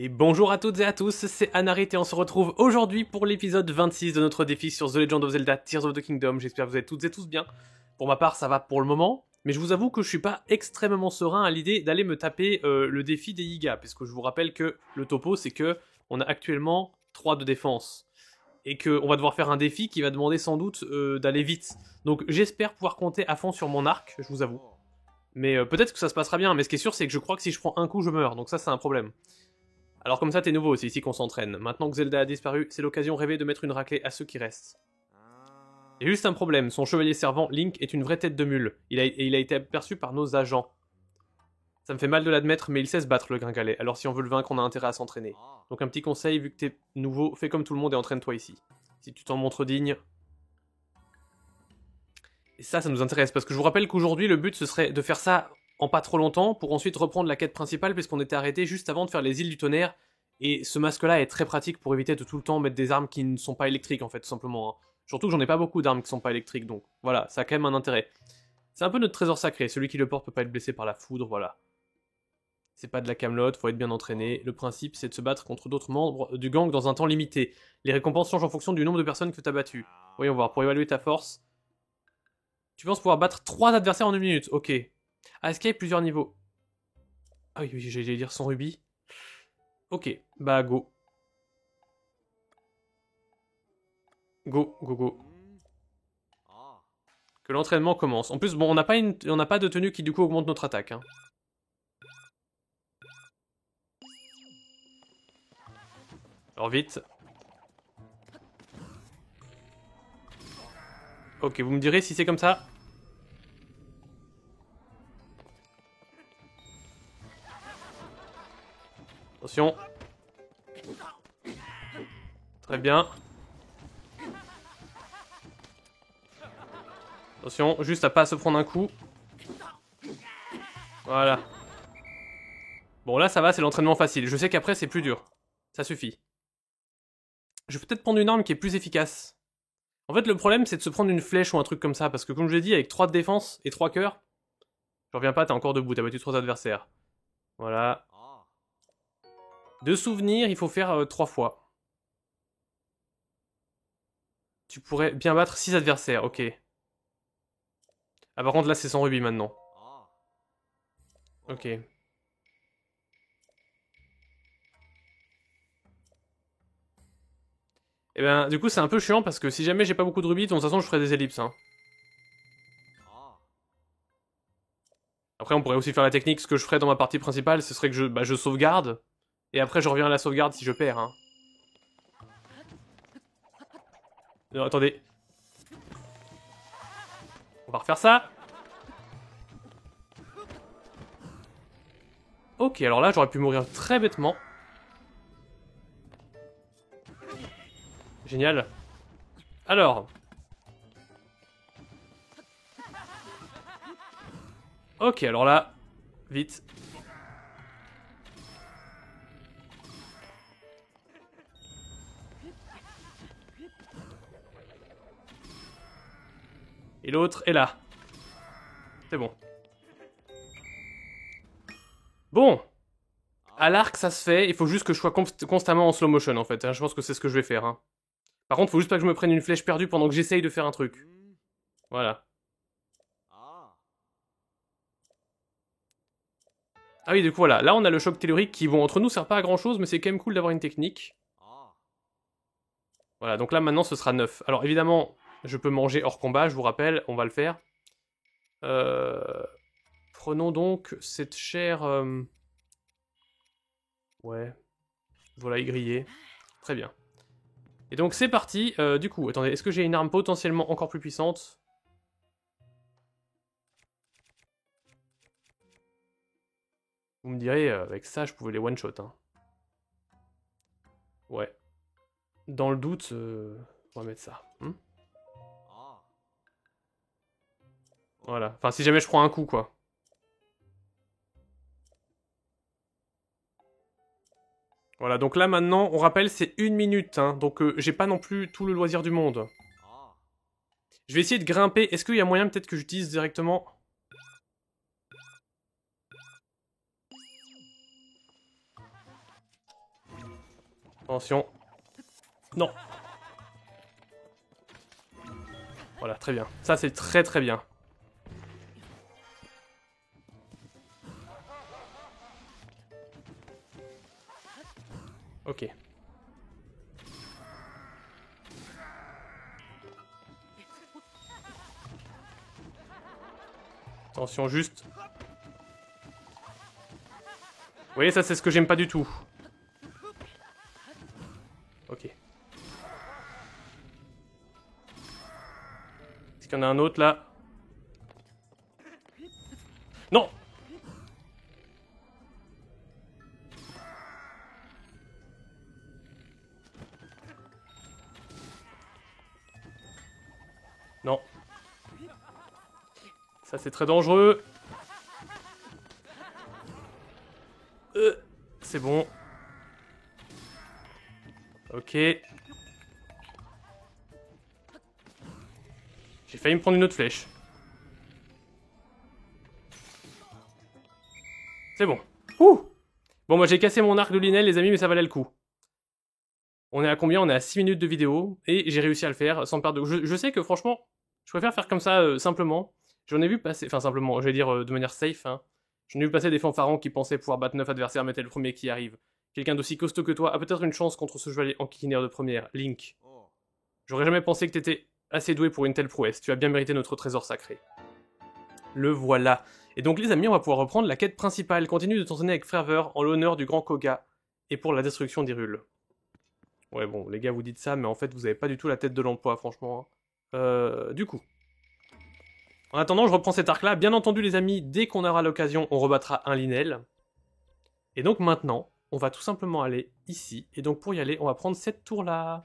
Et bonjour à toutes et à tous, c'est Anarit et on se retrouve aujourd'hui pour l'épisode 26 de notre défi sur The Legend of Zelda Tears of the Kingdom. J'espère que vous êtes toutes et tous bien. Pour ma part, ça va pour le moment, mais je vous avoue que je suis pas extrêmement serein à l'idée d'aller me taper le défi des Yiga, parce que je vous rappelle que le topo c'est que on a actuellement 3 de défense. Et qu'on va devoir faire un défi qui va demander sans doute d'aller vite. Donc j'espère pouvoir compter à fond sur mon arc, je vous avoue. Mais peut-être que ça se passera bien, mais ce qui est sûr c'est que je crois que si je prends un coup je meurs, donc ça c'est un problème. Alors comme ça t'es nouveau, c'est ici qu'on s'entraîne. Maintenant que Zelda a disparu, c'est l'occasion rêvée de mettre une raclée à ceux qui restent. Il y a juste un problème, son chevalier servant, Link, est une vraie tête de mule. Il a été aperçu par nos agents. Ça me fait mal de l'admettre, mais il sait se battre le gringalet, alors si on veut le vaincre, on a intérêt à s'entraîner. Donc un petit conseil, vu que t'es nouveau, fais comme tout le monde et entraîne-toi ici. Si tu t'en montres digne. Et ça nous intéresse, parce que je vous rappelle qu'aujourd'hui, le but, ce serait de faire ça en pas trop longtemps, pour ensuite reprendre la quête principale, puisqu'on était arrêté juste avant de faire les îles du tonnerre, et ce masque-là est très pratique pour éviter de tout le temps mettre des armes qui ne sont pas électriques, en fait, tout simplement. Hein. Surtout que j'en ai pas beaucoup d'armes qui sont pas électriques, donc voilà, ça a quand même un intérêt. C'est un peu notre trésor sacré, celui qui le porte peut pas être blessé par la foudre, voilà. C'est pas de la camelote, faut être bien entraîné. Le principe, c'est de se battre contre d'autres membres du gang dans un temps limité. Les récompenses changent en fonction du nombre de personnes que t'as battues. Voyons voir, pour évaluer ta force. Tu penses pouvoir battre 3 adversaires en 1 minute, ok. Ah, est-ce qu'il y a plusieurs niveaux? Ah oui, j'allais dire 100 rubis. Ok, bah go. Go, go, go. Que l'entraînement commence. En plus, bon, on n'a pas de tenue qui du coup augmente notre attaque. Hein. Alors vite. Ok, vous me direz si c'est comme ça. Attention. Très bien. Attention, juste à pas se prendre un coup. Voilà. Bon, là, ça va, c'est l'entraînement facile. Je sais qu'après, c'est plus dur. Ça suffit. Je vais peut-être prendre une arme qui est plus efficace. En fait, le problème, c'est de se prendre une flèche ou un truc comme ça, parce que comme je l'ai dit, avec 3 de défense et 3 cœurs, je reviens pas, t'es encore debout, t'as battu 3 adversaires. Voilà. De souvenir, il faut faire 3 fois. Tu pourrais bien battre 6 adversaires, ok. Ah, par contre, là, c'est sans rubis maintenant. Ok. Et ben, du coup, c'est un peu chiant, parce que si jamais j'ai pas beaucoup de rubis, de toute façon, je ferai des ellipses, hein. Après, on pourrait aussi faire la technique, ce que je ferais dans ma partie principale, ce serait que je sauvegarde, et après je reviens à la sauvegarde si je perds. Hein. Non, attendez. On va refaire ça. Ok, alors là, j'aurais pu mourir très bêtement. Génial. Alors. Ok, alors là, vite. Et l'autre est là. C'est bon. Bon. À l'arc, ça se fait. Il faut juste que je sois constamment en slow motion, en fait. Hein. Je pense que c'est ce que je vais faire. Hein. Par contre, faut juste pas que je me prenne une flèche perdue pendant que j'essaye de faire un truc. Voilà. Ah oui, du coup, voilà. Là, on a le choc tellurique qui, bon, entre nous, sert pas à grand-chose, mais c'est quand même cool d'avoir une technique. Voilà, donc là, maintenant, ce sera 9. Alors, évidemment, je peux manger hors combat, je vous rappelle, on va le faire. Prenons donc cette chair... Ouais. Volaille grillée. Très bien. Et donc, c'est parti. Du coup, attendez, est-ce que j'ai une arme potentiellement encore plus puissante? Vous me direz, avec ça, je pouvais les one-shot. Hein. Ouais. Dans le doute, on va mettre ça. Voilà. Enfin, si jamais je prends un coup, quoi. Voilà, donc là, maintenant, on rappelle, c'est 1 minute. Hein, donc, j'ai pas non plus tout le loisir du monde. Je vais essayer de grimper. Est-ce qu'il y a moyen, peut-être, que j'utilise directement... Attention. Non. Voilà, très bien. Ça, c'est très très bien. Ok. Attention, juste. Vous voyez, ça, c'est ce que j'aime pas du tout. Ok. Est-ce qu'il y en a un autre, là? Non! Non. Ça, c'est très dangereux. C'est bon. Ok. J'ai failli me prendre une autre flèche. C'est bon. Ouh! Bon, moi j'ai cassé mon arc de Linel, les amis, mais ça valait le coup. On est à combien? On est à 6 minutes de vidéo, et j'ai réussi à le faire sans perdre de... Je sais que franchement, je préfère faire comme ça, simplement. J'en ai vu passer... Enfin, simplement, je vais dire de manière safe, hein. J'en ai vu passer des fanfarons qui pensaient pouvoir battre 9 adversaires, mais t'es le premier qui arrive. Quelqu'un d'aussi costaud que toi a peut-être une chance contre ce chevalier enquiquineur de première, Link. J'aurais jamais pensé que t'étais assez doué pour une telle prouesse. Tu as bien mérité notre trésor sacré. Le voilà. Et donc les amis, on va pouvoir reprendre la quête principale. Continue de t'entraîner avec ferveur en l'honneur du grand Koga et pour la destruction d'Hyrule. Ouais bon, les gars vous dites ça, mais en fait vous avez pas du tout la tête de l'emploi, franchement. Du coup. En attendant, je reprends cet arc-là. Bien entendu les amis, dès qu'on aura l'occasion, on rebattra un Linel. Et donc maintenant, on va tout simplement aller ici. Et donc pour y aller, on va prendre cette tour-là.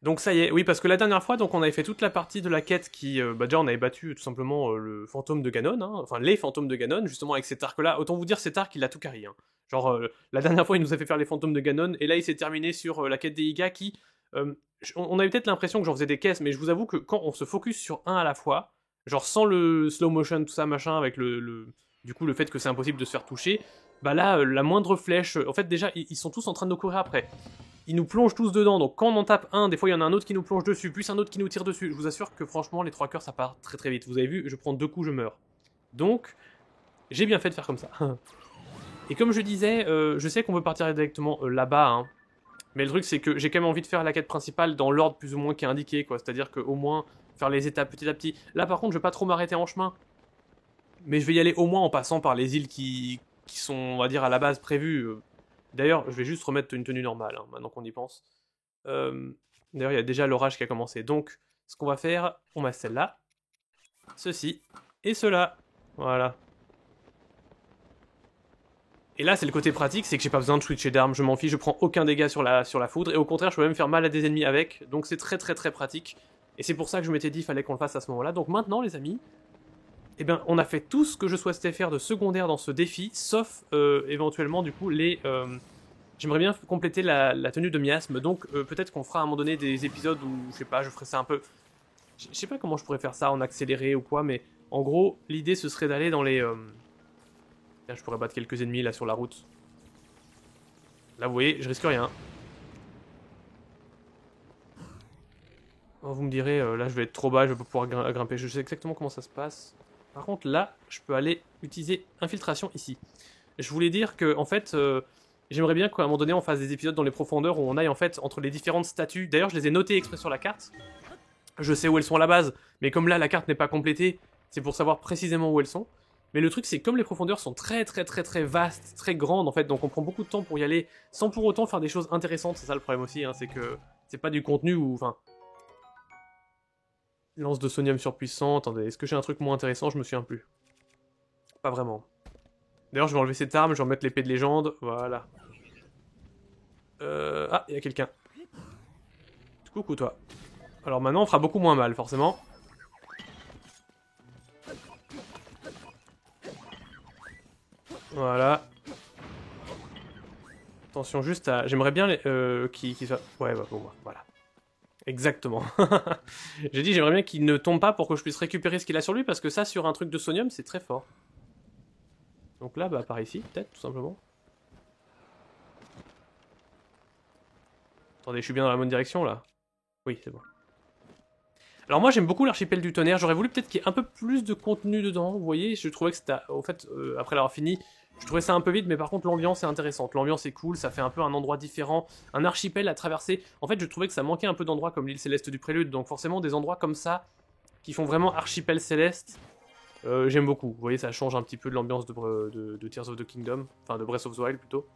Donc ça y est, oui, parce que la dernière fois, donc on avait fait toute la partie de la quête qui... déjà, on avait battu tout simplement le fantôme de Ganon, hein, enfin les fantômes de Ganon, justement avec cet arc-là. Autant vous dire, cet arc, il a tout carré. Hein. Genre, la dernière fois, il nous a fait faire les fantômes de Ganon, et là, il s'est terminé sur la quête des Iga qui... on avait peut-être l'impression que j'en faisais des caisses, mais je vous avoue que quand on se focus sur un à la fois, genre sans le slow motion, tout ça, machin, avec du coup, le fait que c'est impossible de se faire toucher, bah là, la moindre flèche... En fait, déjà, ils sont tous en train de nous courir après. Ils nous plongent tous dedans, donc quand on en tape un, des fois il y en a un autre qui nous plonge dessus, plus un autre qui nous tire dessus. Je vous assure que franchement, les 3 cœurs ça part très très vite. Vous avez vu, je prends 2 coups, je meurs. Donc, j'ai bien fait de faire comme ça. Et comme je disais, je sais qu'on peut partir directement là-bas, hein. Mais le truc c'est que j'ai quand même envie de faire la quête principale dans l'ordre plus ou moins qui est indiqué, quoi. C'est-à-dire qu'au moins faire les étapes petit à petit. Là par contre, je vais pas trop m'arrêter en chemin. Mais je vais y aller au moins en passant par les îles qui sont, on va dire, à la base prévues. D'ailleurs, je vais juste remettre une tenue normale, hein, maintenant qu'on y pense. D'ailleurs, il y a déjà l'orage qui a commencé. Donc, ce qu'on va faire, on met celle-là, ceci, et cela. Voilà. Et là, c'est le côté pratique, c'est que j'ai pas besoin de switcher d'armes, je m'en fiche, je prends aucun dégât sur la foudre, et au contraire, je peux même faire mal à des ennemis avec, donc c'est très très très pratique. Et c'est pour ça que je m'étais dit, il fallait qu'on le fasse à ce moment-là. Donc maintenant, les amis, eh bien, on a fait tout ce que je souhaitais faire de secondaire dans ce défi, sauf éventuellement, du coup, j'aimerais bien compléter la tenue de miasme, donc peut-être qu'on fera à un moment donné des épisodes où, je sais pas, je ferai ça un peu... Je sais pas comment je pourrais faire ça en accéléré ou quoi, mais en gros, l'idée ce serait d'aller dans les... Tiens, je pourrais battre quelques ennemis là sur la route. Là, vous voyez, je risque rien. Oh, vous me direz, là je vais être trop bas, je vais pas pouvoir grimper, je sais exactement comment ça se passe. Par contre, là, je peux aller utiliser infiltration ici. Je voulais dire que, en fait... J'aimerais bien qu'à un moment donné on fasse des épisodes dans les profondeurs où on aille en fait entre les différentes statues. D'ailleurs je les ai notées exprès sur la carte. Je sais où elles sont à la base, mais comme là la carte n'est pas complétée, c'est pour savoir précisément où elles sont. Mais le truc c'est que comme les profondeurs sont très vastes, très grandes en fait, donc on prend beaucoup de temps pour y aller sans pour autant faire des choses intéressantes. C'est ça le problème aussi, hein, c'est que c'est pas du contenu ou... Enfin... Lance de sonium surpuissant, attendez, est-ce que j'ai un truc moins intéressant? Je me souviens plus. Pas vraiment. D'ailleurs je vais enlever cette arme, je vais remettre l'épée de légende, voilà. Ah, il y a quelqu'un. Coucou toi. Alors maintenant on fera beaucoup moins mal forcément. Voilà. Attention juste à... J'aimerais bien qu'il soit... Ouais bah bon, voilà. Exactement. J'ai dit j'aimerais bien qu'il ne tombe pas pour que je puisse récupérer ce qu'il a sur lui parce que ça sur un truc de sonium c'est très fort. Donc là bah par ici peut-être tout simplement. Attendez, je suis bien dans la bonne direction là? Oui, c'est bon. Alors moi j'aime beaucoup l'archipel du tonnerre, j'aurais voulu peut-être qu'il y ait un peu plus de contenu dedans, vous voyez, je trouvais que c'était, au fait, après l'avoir fini, je trouvais ça un peu vide, mais par contre l'ambiance est intéressante, l'ambiance est cool, ça fait un peu un endroit différent, un archipel à traverser, en fait je trouvais que ça manquait un peu d'endroits comme l'île céleste du Prélude, donc forcément des endroits comme ça, qui font vraiment archipel céleste, j'aime beaucoup, vous voyez ça change un petit peu de l'ambiance de Tears of the Kingdom, enfin de Breath of the Wild plutôt.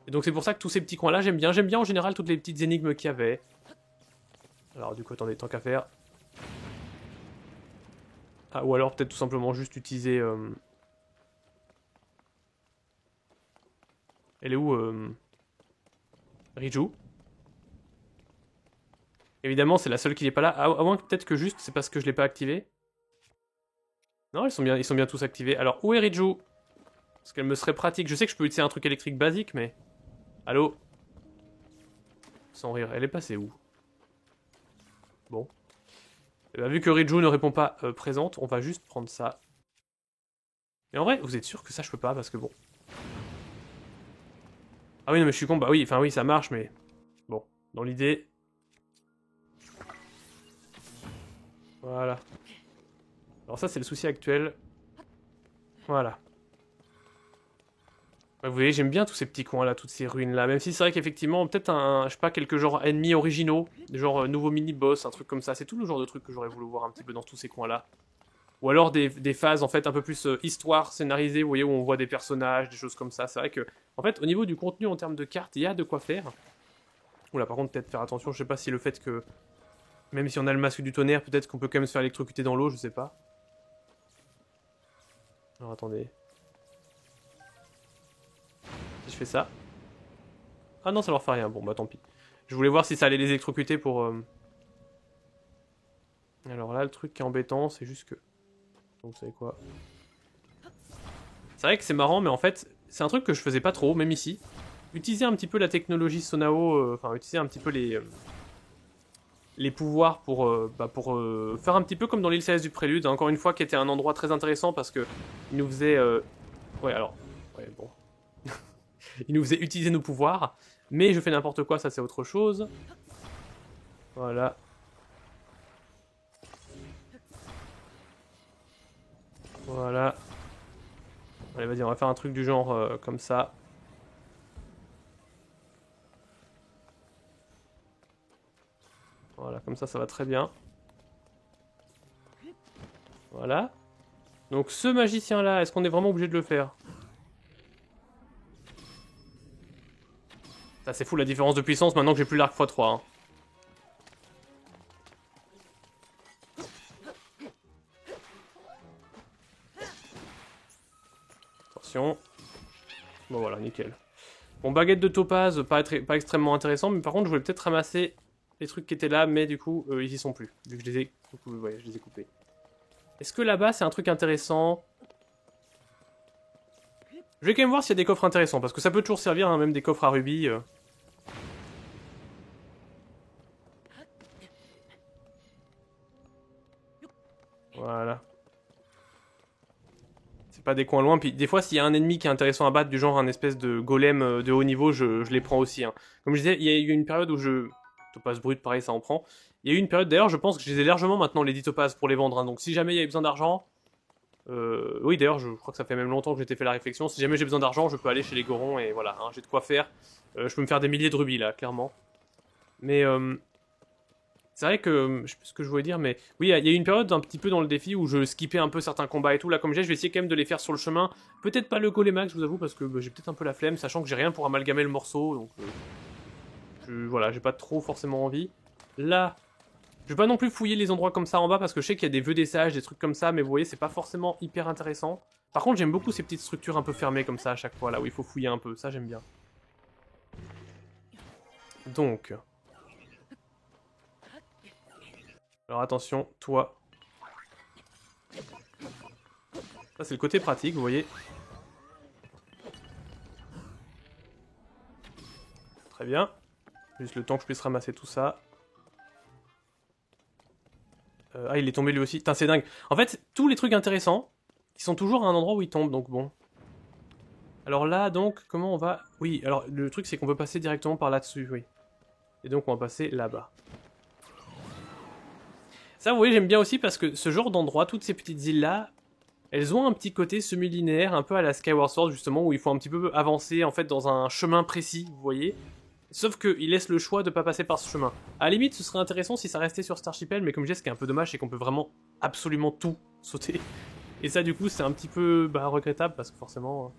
Et donc c'est pour ça que tous ces petits coins là j'aime bien en général toutes les petites énigmes qu'il y avait. Alors du coup, attendez, tant qu'à faire. Ah, ou alors peut-être tout simplement juste utiliser... Elle est où Riju. Évidemment, c'est la seule qui n'est pas là. À moins que peut-être que juste, c'est parce que je l'ai pas activé. Non, ils sont bien tous activés. Alors, où est Riju? Parce qu'elle me serait pratique. Je sais que je peux utiliser un truc électrique basique, mais... Allô? Sans rire, elle est passée où? Bon. Et bah, vu que Riju ne répond pas présente, on va juste prendre ça. Mais en vrai, vous êtes sûr que ça je peux pas, parce que bon... Ah oui, non mais je suis con, bah oui, enfin oui, ça marche, mais... Bon, dans l'idée... Voilà. Alors ça, c'est le souci actuel. Voilà. Bah, vous voyez, j'aime bien tous ces petits coins-là, toutes ces ruines-là. Même si c'est vrai qu'effectivement, peut-être je sais pas, quelques genres ennemis originaux, genre nouveaux mini-boss, un truc comme ça. C'est tout le genre de truc que j'aurais voulu voir un petit peu dans tous ces coins-là. Ou alors des phases, en fait, un peu plus histoire scénarisée, vous voyez, où on voit des personnages, des choses comme ça. C'est vrai que, en fait, au niveau du contenu en termes de cartes, il y a de quoi faire. Oula, par contre, peut-être faire attention, je sais pas si le fait que... Même si on a le masque du tonnerre, peut-être qu'on peut quand même se faire électrocuter dans l'eau, je sais pas. Alors attendez. Si je fais ça... Ah non, ça leur fait rien, bon bah tant pis. Je voulais voir si ça allait les électrocuter pour... Alors là, le truc qui est embêtant, c'est juste que... Donc vous savez quoi? C'est vrai que c'est marrant, mais en fait, c'est un truc que je faisais pas trop, même ici. Utiliser un petit peu la technologie Sonao, enfin utiliser un petit peu les pouvoirs pour, faire un petit peu comme dans l'île céleste du Prélude, hein, encore une fois, qui était un endroit très intéressant parce que il nous faisait... Ouais, alors... Ouais, bon... il nous faisait utiliser nos pouvoirs, mais je fais n'importe quoi, ça c'est autre chose. Voilà. Voilà. Allez, vas-y, on va faire un truc du genre comme ça. Voilà, comme ça va très bien. Voilà. Donc ce magicien-là, est-ce qu'on est vraiment obligé de le faire? Ça c'est fou la différence de puissance maintenant que j'ai plus l'arc x3. Hein. Attention. Bon voilà, nickel. Bon, baguette de topaz, pas extrêmement intéressant, mais par contre je voulais peut-être ramasser les trucs qui étaient là, mais du coup ils y sont plus. Vu que je les ai, ouais, je les ai coupés. Est-ce que là-bas c'est un truc intéressant? Je vais quand même voir s'il y a des coffres intéressants, parce que ça peut toujours servir, hein, même des coffres à rubis. Voilà. C'est pas des coins loin, puis des fois s'il y a un ennemi qui est intéressant à battre, du genre un espèce de golem de haut niveau, je les prends aussi. Hein. Comme je disais, il y a eu une période où Topaz brut, pareil, ça en prend. Il y a eu une période, d'ailleurs, je pense que je les ai largement maintenant, les 10 topaz, pour les vendre. Hein. Donc si jamais il y a besoin d'argent... oui, d'ailleurs, je crois que ça fait même longtemps que j'étais fait la réflexion. Si jamais j'ai besoin d'argent, je peux aller chez les Gorons et voilà, hein, j'ai de quoi faire. Je peux me faire des milliers de rubis, là, clairement. Mais... c'est vrai que, je sais plus ce que je voulais dire, mais oui, il y a eu une période un petit peu dans le défi où je skippais un peu certains combats et tout. Là, comme je vais essayer quand même de les faire sur le chemin. Peut-être pas le Golemax, je vous avoue, parce que j'ai peut-être un peu la flemme, sachant que j'ai rien pour amalgamer le morceau. Donc, voilà, j'ai pas trop forcément envie. Là, je vais pas non plus fouiller les endroits comme ça en bas, parce que je sais qu'il y a des vœux des sages, des trucs comme ça, mais vous voyez, c'est pas forcément hyper intéressant. Par contre, j'aime beaucoup ces petites structures un peu fermées comme ça à chaque fois, là où il faut fouiller un peu. Ça, j'aime bien. Donc... Alors attention, toi. Ça c'est le côté pratique, vous voyez. Très bien. Juste le temps que je puisse ramasser tout ça. Ah, il est tombé lui aussi. Putain, c'est dingue. En fait, tous les trucs intéressants, ils sont toujours à un endroit où ils tombent, donc bon. Alors là, donc, comment on va... Oui, alors le truc c'est qu'on peut passer directement par là-dessus, oui. Et donc on va passer là-bas. Ça, vous voyez, j'aime bien aussi parce que ce genre d'endroit, toutes ces petites îles-là, elles ont un petit côté semi-linéaire, un peu à la Skyward Sword justement, où il faut un petit peu avancer en fait dans un chemin précis, vous voyez. Sauf qu'il laisse le choix de pas passer par ce chemin. À la limite, ce serait intéressant si ça restait sur Starshipel, mais comme je disais, ce qui est un peu dommage, c'est qu'on peut vraiment absolument tout sauter. Et ça, du coup, c'est un petit peu regrettable parce que forcément,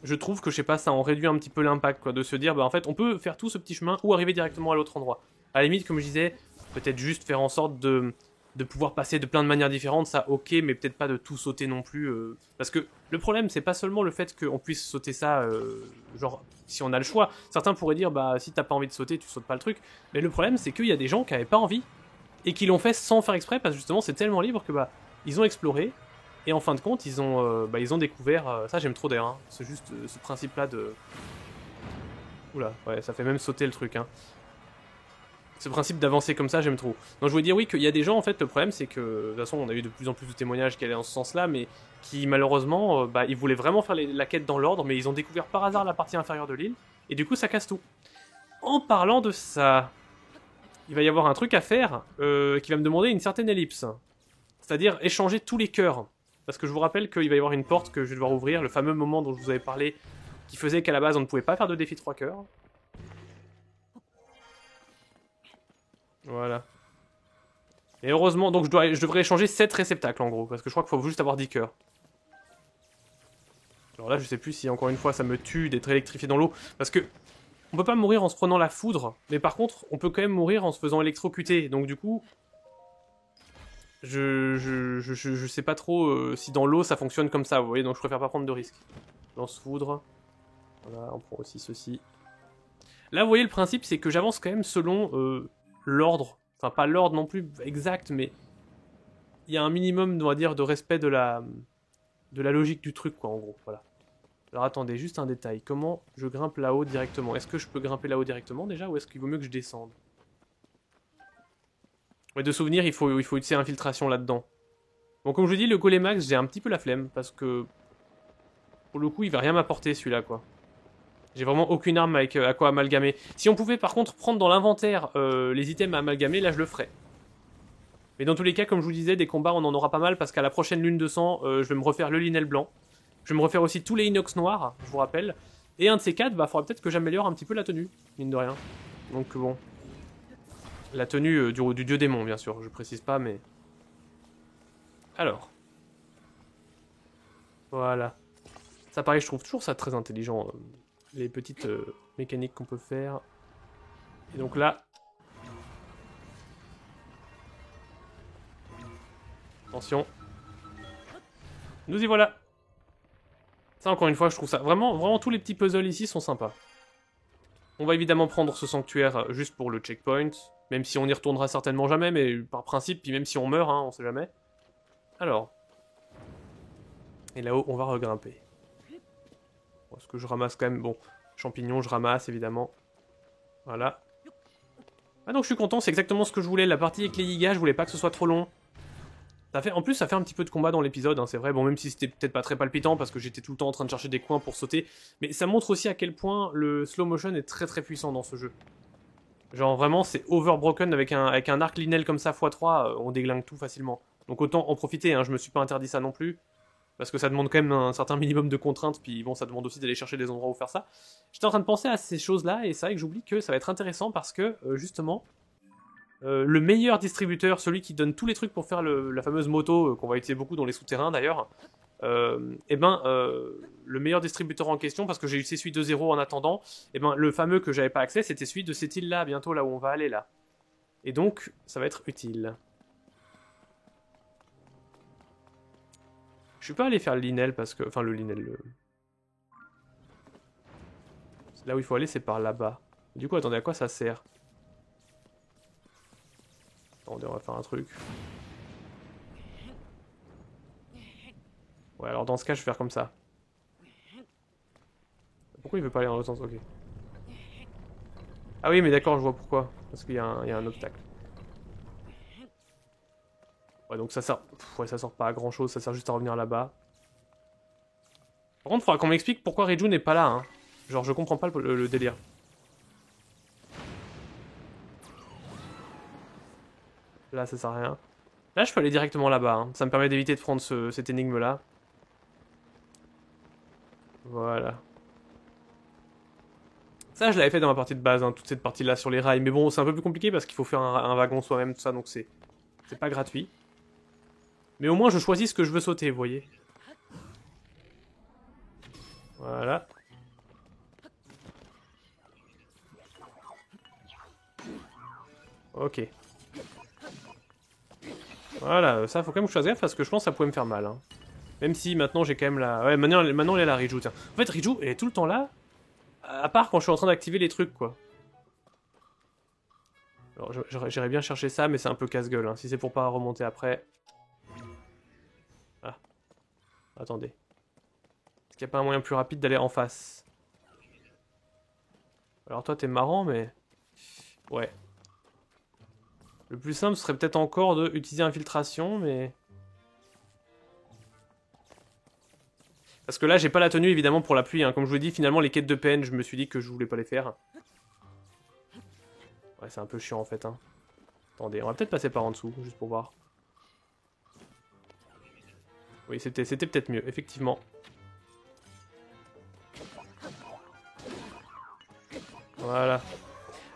je trouve que je sais pas, ça en réduit un petit peu l'impact, quoi, de se dire, en fait, on peut faire tout ce petit chemin ou arriver directement à l'autre endroit. À la limite, comme je disais, peut-être juste faire en sorte de pouvoir passer de plein de manières différentes, ça ok, mais peut-être pas de tout sauter non plus. Parce que le problème, c'est pas seulement le fait qu'on puisse sauter ça, genre, si on a le choix. Certains pourraient dire, si t'as pas envie de sauter, tu sautes pas le truc. Mais le problème, c'est qu'il y a des gens qui avaient pas envie, et qui l'ont fait sans faire exprès, parce que justement, c'est tellement libre que, ils ont exploré, et en fin de compte, ils ont découvert... ça, j'aime trop d'ailleurs, hein, c'est juste ce principe-là de... Oula, ouais, ça fait même sauter le truc, hein. Ce principe d'avancer comme ça, j'aime trop. Donc je voulais dire oui qu'il y a des gens, en fait, le problème c'est que, de toute façon on a eu de plus en plus de témoignages qui allaient dans ce sens-là, mais qui malheureusement, ils voulaient vraiment faire la quête dans l'ordre, mais ils ont découvert par hasard la partie inférieure de l'île, et du coup ça casse tout. En parlant de ça, il va y avoir un truc à faire qui va me demander une certaine ellipse. C'est-à-dire échanger tous les cœurs. Parce que je vous rappelle qu'il va y avoir une porte que je vais devoir ouvrir, le fameux moment dont je vous avais parlé, qui faisait qu'à la base on ne pouvait pas faire de défi 3 cœurs. Voilà. Et heureusement, donc je devrais échanger 7 réceptacles en gros, parce que je crois qu'il faut juste avoir 10 cœurs. Alors là, je sais plus si encore une fois ça me tue d'être électrifié dans l'eau, parce que on peut pas mourir en se prenant la foudre, mais par contre, on peut quand même mourir en se faisant électrocuter, donc du coup... Je sais pas trop si dans l'eau ça fonctionne comme ça, vous voyez, donc je préfère pas prendre de risques. Lance-foudre. Voilà, on prend aussi ceci. Là, vous voyez, le principe, c'est que j'avance quand même selon l'ordre. Enfin, pas l'ordre non plus exact, mais il y a un minimum, on va dire, de respect de la logique du truc, quoi, en gros. Voilà. Alors attendez, juste un détail. Comment je grimpe là-haut directement? Est-ce que je peux grimper là-haut directement déjà, ou est-ce qu'il vaut mieux que je descende? Ouais, de souvenir, il faut utiliser infiltration là-dedans. Bon, comme je vous dis, le Golémax, j'ai un petit peu la flemme, parce que... Pour le coup, il va rien m'apporter, celui-là, quoi. J'ai vraiment aucune arme avec à quoi amalgamer. Si on pouvait, par contre, prendre dans l'inventaire les items à amalgamer, là, je le ferais. Mais dans tous les cas, comme je vous disais, des combats, on en aura pas mal, parce qu'à la prochaine lune de sang, je vais me refaire le Linel blanc. Je vais me refaire aussi tous les inox noirs, je vous rappelle. Et un de ces quatre, faudra peut-être que j'améliore un petit peu la tenue, mine de rien. Donc bon... La tenue du dieu démon, bien sûr, je précise pas, mais... Alors. Voilà. Ça, pareil, je trouve toujours ça très intelligent, les petites mécaniques qu'on peut faire. Et donc là... Attention. Nous y voilà. Ça, encore une fois, je trouve ça... Vraiment, tous les petits puzzles ici sont sympas. On va évidemment prendre ce sanctuaire juste pour le checkpoint. Même si on y retournera certainement jamais, mais par principe, puis même si on meurt, hein, on sait jamais. Alors. Et là-haut, on va regrimper. Bon, est-ce que je ramasse quand même... Bon, champignons, je ramasse, évidemment. Voilà. Ah donc je suis content, c'est exactement ce que je voulais. La partie avec les gigas, je voulais pas que ce soit trop long. En plus, ça fait un petit peu de combat dans l'épisode, hein, c'est vrai. Bon, même si c'était peut-être pas très palpitant, parce que j'étais tout le temps en train de chercher des coins pour sauter. Mais ça montre aussi à quel point le slow motion est très très puissant dans ce jeu. Genre vraiment, c'est overbroken avec un arc Linel comme ça x3, on déglingue tout facilement. Donc autant en profiter, hein, je me suis pas interdit ça non plus. Parce que ça demande quand même un certain minimum de contraintes, puis bon, ça demande aussi d'aller chercher des endroits où faire ça. J'étais en train de penser à ces choses-là, et c'est vrai que j'oublie que ça va être intéressant parce que, justement, le meilleur distributeur, celui qui donne tous les trucs pour faire la fameuse moto, qu'on va utiliser beaucoup dans les souterrains d'ailleurs, le meilleur distributeur en question, parce que j'ai utilisé celui de 0 en attendant, le fameux que j'avais pas accès, c'était celui de cette île-là, bientôt là où on va aller là. Et donc, ça va être utile. Je suis pas allé faire le Linel parce que... Enfin, le Linel... Là où il faut aller, c'est par là-bas. Du coup, attendez, à quoi ça sert? Attendez, on va faire un truc. Ouais, alors dans ce cas, je vais faire comme ça. Pourquoi il veut pas aller dans l'autre sens? Ok. Ah oui, mais d'accord, je vois pourquoi. Parce qu'il y a un obstacle. Ouais, donc ça sert... ouais, ça sert pas à grand chose, ça sert juste à revenir là-bas. Par contre, il faudra qu'on m'explique pourquoi Riju n'est pas là, hein. Genre, je comprends pas le délire. Là, ça sert à rien. Là, je peux aller directement là-bas. Hein. Ça me permet d'éviter de prendre cette énigme-là. Voilà. Ça, je l'avais fait dans ma partie de base, hein, toute cette partie-là sur les rails. Mais bon, c'est un peu plus compliqué parce qu'il faut faire un wagon soi-même, tout ça, donc c'est pas gratuit. Mais au moins, je choisis ce que je veux sauter, vous voyez. Voilà. Ok. Voilà, ça, faut quand même que je fasse gaffe parce que je pense que ça pouvait me faire mal. Hein. Même si maintenant j'ai quand même la... Ouais, maintenant il y a la Riju, tiens. En fait, Riju, elle est tout le temps là, à part quand je suis en train d'activer les trucs, quoi. Alors, j'irais bien chercher ça, mais c'est un peu casse-gueule, hein. Si c'est pour pas remonter après... Ah. Attendez. Est-ce qu'il n'y a pas un moyen plus rapide d'aller en face? Alors toi, t'es marrant, mais... Ouais. Le plus simple serait peut-être encore de utiliser infiltration, mais... Parce que là, j'ai pas la tenue, évidemment, pour la pluie. Hein. Comme je vous l'ai dit, finalement, les quêtes de peine, je me suis dit que je voulais pas les faire. Ouais, c'est un peu chiant, en fait. Hein. Attendez, on va peut-être passer par en dessous, juste pour voir. Oui, c'était peut-être mieux, effectivement. Voilà.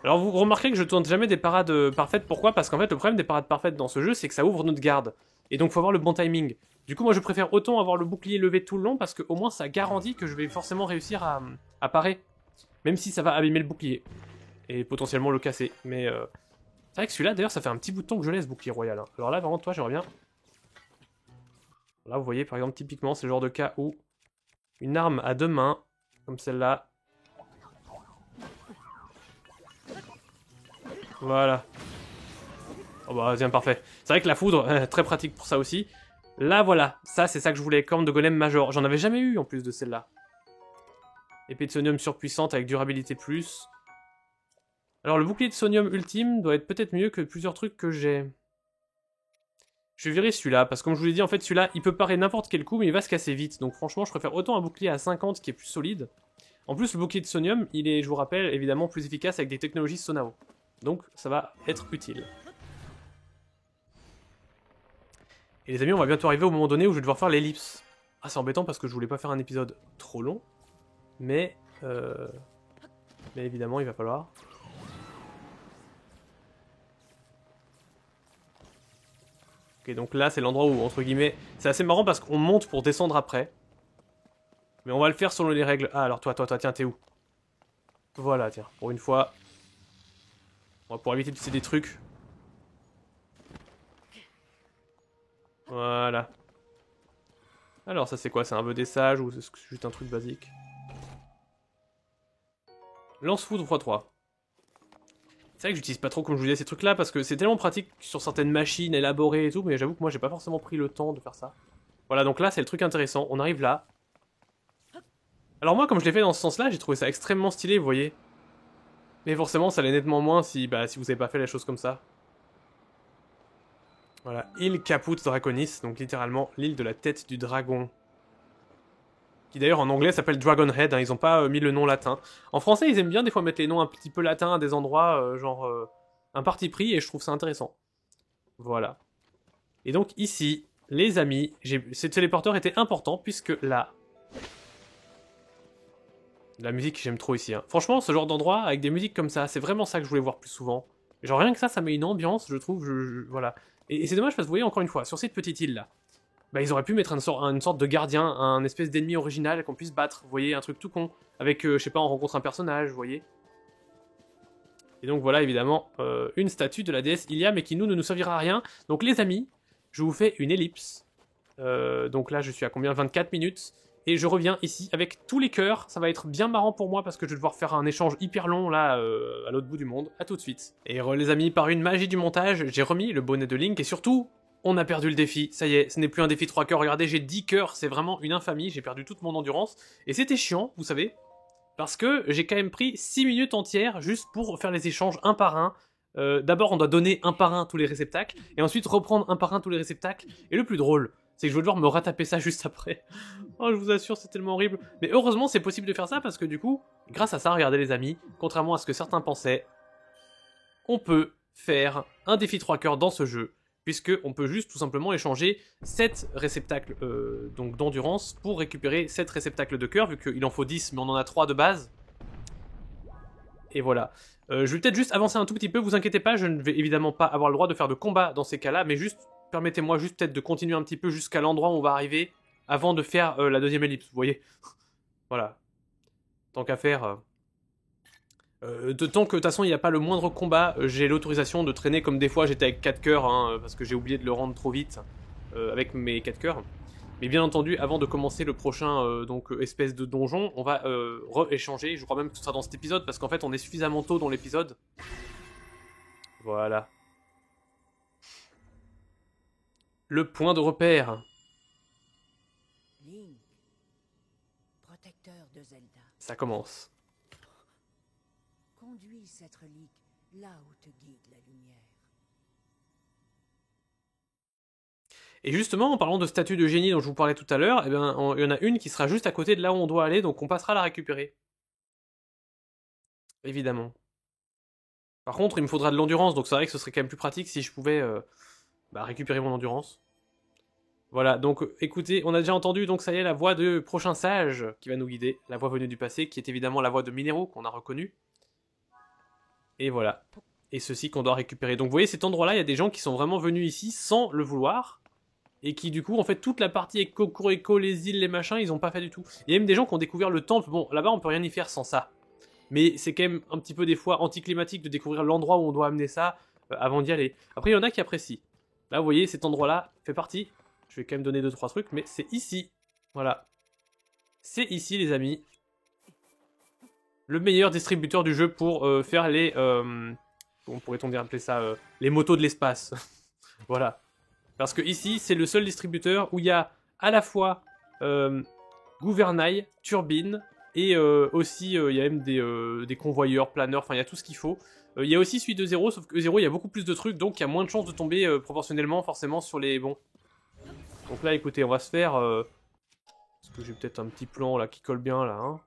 Alors vous remarquez que je tourne jamais des parades parfaites, pourquoi? Parce qu'en fait le problème des parades parfaites dans ce jeu c'est que ça ouvre notre garde. Et donc faut avoir le bon timing. Du coup moi je préfère autant avoir le bouclier levé tout le long parce qu'au moins ça garantit que je vais forcément réussir à parer. Même si ça va abîmer le bouclier. Et potentiellement le casser. Mais c'est vrai que celui-là d'ailleurs ça fait un petit bout de temps que je laisse bouclier royal. Hein. Alors là vraiment toi j'aimerais bien. Là vous voyez par exemple typiquement c'est le genre de cas où une arme à deux mains, comme celle-là. Voilà. Oh bah tiens, parfait. C'est vrai que la foudre, très pratique pour ça aussi. Là, voilà. Ça, c'est ça que je voulais. Corne de golem major. J'en avais jamais eu en plus de celle-là. Épée de sonium surpuissante avec durabilité plus. Alors, le bouclier de sonium ultime doit être peut-être mieux que plusieurs trucs que j'ai. Je vais virer celui-là, parce que comme je vous l'ai dit, en fait, celui-là, il peut parer n'importe quel coup, mais il va se casser vite. Donc franchement, je préfère autant un bouclier à 50 qui est plus solide. En plus, le bouclier de sonium, il est, je vous rappelle, évidemment plus efficace avec des technologies Sonao. Donc, ça va être utile. Et les amis, on va bientôt arriver au moment donné où je vais devoir faire l'ellipse. Ah, c'est embêtant parce que je voulais pas faire un épisode trop long. Mais évidemment, il va falloir. Ok, donc là, c'est l'endroit où, entre guillemets... C'est assez marrant parce qu'on monte pour descendre après. Mais on va le faire selon les règles. Ah, alors toi, tiens, t'es où? Voilà, tiens, pour une fois. On va pouvoir éviter d'utiliser des trucs. Voilà. Alors, ça c'est quoi? C'est un vœu des sages ou c'est juste un truc basique? Lance-foudre x3. C'est vrai que j'utilise pas trop, comme je vous disais, ces trucs-là, parce que c'est tellement pratique sur certaines machines élaborées et tout, mais j'avoue que moi j'ai pas forcément pris le temps de faire ça. Voilà, donc là c'est le truc intéressant, on arrive là. Alors moi, comme je l'ai fait dans ce sens-là, j'ai trouvé ça extrêmement stylé, vous voyez. Mais forcément, ça l'est nettement moins si vous avez pas fait les choses comme ça. Voilà, île Caput Draconis, donc littéralement l'île de la tête du dragon. Qui d'ailleurs en anglais s'appelle Dragonhead, hein, ils ont pas mis le nom latin. En français, ils aiment bien des fois mettre les noms un petit peu latins à des endroits, genre un parti pris, et je trouve ça intéressant. Voilà. Et donc ici, les amis, ce téléporteur était important, puisque là... La musique, j'aime trop ici. Hein. Franchement, ce genre d'endroit, avec des musiques comme ça, c'est vraiment ça que je voulais voir plus souvent. Genre rien que ça met une ambiance, je trouve, voilà. Et c'est dommage parce que vous voyez, encore une fois, sur cette petite île-là, bah, ils auraient pu mettre une sorte de gardien, un espèce d'ennemi original qu'on puisse battre, vous voyez, un truc tout con. Avec, je sais pas, on rencontre un personnage, vous voyez. Et donc voilà, évidemment, une statue de la déesse Ilia, mais qui, nous, ne nous servira à rien. Donc les amis, je vous fais une ellipse. Donc là, je suis à combien? 24 minutes. Et je reviens ici avec tous les cœurs. Ça va être bien marrant pour moi parce que je vais devoir faire un échange hyper long là, à l'autre bout du monde. A tout de suite. Et les amis, par une magie du montage, j'ai remis le bonnet de Link et surtout... On a perdu le défi, ça y est, ce n'est plus un défi 3 cœurs, regardez, j'ai 10 cœurs, c'est vraiment une infamie, j'ai perdu toute mon endurance, et c'était chiant, vous savez, parce que j'ai quand même pris 6 minutes entières juste pour faire les échanges un par un. D'abord, on doit donner un par un tous les réceptacles, et ensuite reprendre un par un tous les réceptacles, et le plus drôle, c'est que je vais devoir me retaper ça juste après. Oh, je vous assure, c'est tellement horrible. Mais heureusement, c'est possible de faire ça, parce que du coup, grâce à ça, regardez les amis, contrairement à ce que certains pensaient, on peut faire un défi 3 cœurs dans ce jeu, puisqu'on peut juste tout simplement échanger 7 réceptacles donc d'endurance pour récupérer 7 réceptacles de cœur, vu qu'il en faut 10, mais on en a 3 de base. Et voilà. Je vais peut-être juste avancer un tout petit peu, vous inquiétez pas, je ne vais évidemment pas avoir le droit de faire de combat dans ces cas-là, mais juste, permettez-moi juste peut-être de continuer un petit peu jusqu'à l'endroit où on va arriver, avant de faire la deuxième ellipse, vous voyez. Voilà. Tant qu'à faire... tant que de toute façon il n'y a pas le moindre combat, j'ai l'autorisation de traîner comme des fois j'étais avec 4 cœurs, hein, parce que j'ai oublié de le rendre trop vite avec mes 4 cœurs. Mais bien entendu, avant de commencer le prochain donc espèce de donjon, on va re-échanger. Je crois même que ce sera dans cet épisode, parce qu'en fait on est suffisamment tôt dans l'épisode. Voilà. Le point de repère. Link, protecteur de Zelda. Ça commence. Conduis cette relique là où te guide la lumière. Et justement, en parlant de statue de génie dont je vous parlais tout à l'heure, eh ben, il y en a une qui sera juste à côté de là où on doit aller, donc on passera la récupérer. Évidemment. Par contre, il me faudra de l'endurance, donc c'est vrai que ce serait quand même plus pratique si je pouvais récupérer mon endurance. Voilà, donc écoutez, on a déjà entendu, donc ça y est, la voix de prochain sage qui va nous guider, la voix venue du passé, qui est évidemment la voix de Mineru, qu'on a reconnue. Et voilà. Et ceci qu'on doit récupérer. Donc vous voyez, cet endroit-là, il y a des gens qui sont vraiment venus ici sans le vouloir, et qui du coup, en fait, toute la partie avec Kokoriko, les îles, les machins, ils ont pas fait du tout. Il y a même des gens qui ont découvert le temple. Bon, là-bas, on peut rien y faire sans ça. Mais c'est quand même un petit peu des fois anticlimatique de découvrir l'endroit où on doit amener ça avant d'y aller. Après, il y en a qui apprécient. Là, vous voyez, cet endroit-là fait partie. Je vais quand même donner 2-3 trucs, mais c'est ici. Voilà. C'est ici, les amis. Le meilleur distributeur du jeu pour faire les... comment pourrait-on dire appeler ça les motos de l'espace. Voilà. Parce que ici, c'est le seul distributeur où il y a à la fois gouvernail, turbine, et aussi il y a même des convoyeurs, planeurs, enfin il y a tout ce qu'il faut. Il y a aussi celui de 0, sauf que 0 il y a beaucoup plus de trucs, donc il y a moins de chances de tomber proportionnellement forcément sur les bons. Donc là écoutez, on va se faire... parce que j'ai peut-être un petit plan là qui colle bien là. Hein.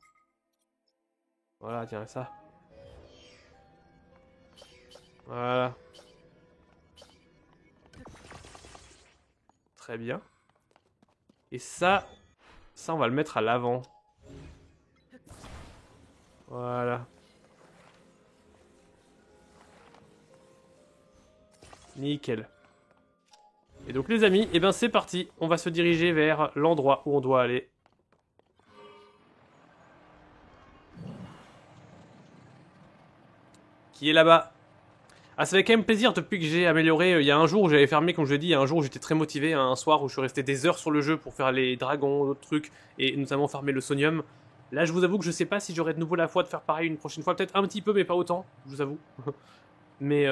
Voilà, tiens ça. Voilà. Très bien. Et ça on va le mettre à l'avant. Voilà. Nickel. Et donc les amis, eh ben c'est parti. On va se diriger vers l'endroit où on doit aller. Qui est là-bas. Ah, ça fait quand même plaisir depuis que j'ai amélioré. Il y a un jour où j'avais fermé, comme je l'ai dit, il y a un jour où j'étais très motivé, un soir où je suis resté des heures sur le jeu pour faire les dragons, d'autres trucs, et notamment farmer le sonium. Là, je vous avoue que je sais pas si j'aurai de nouveau la foi de faire pareil une prochaine fois, peut-être un petit peu, mais pas autant, je vous avoue. Mais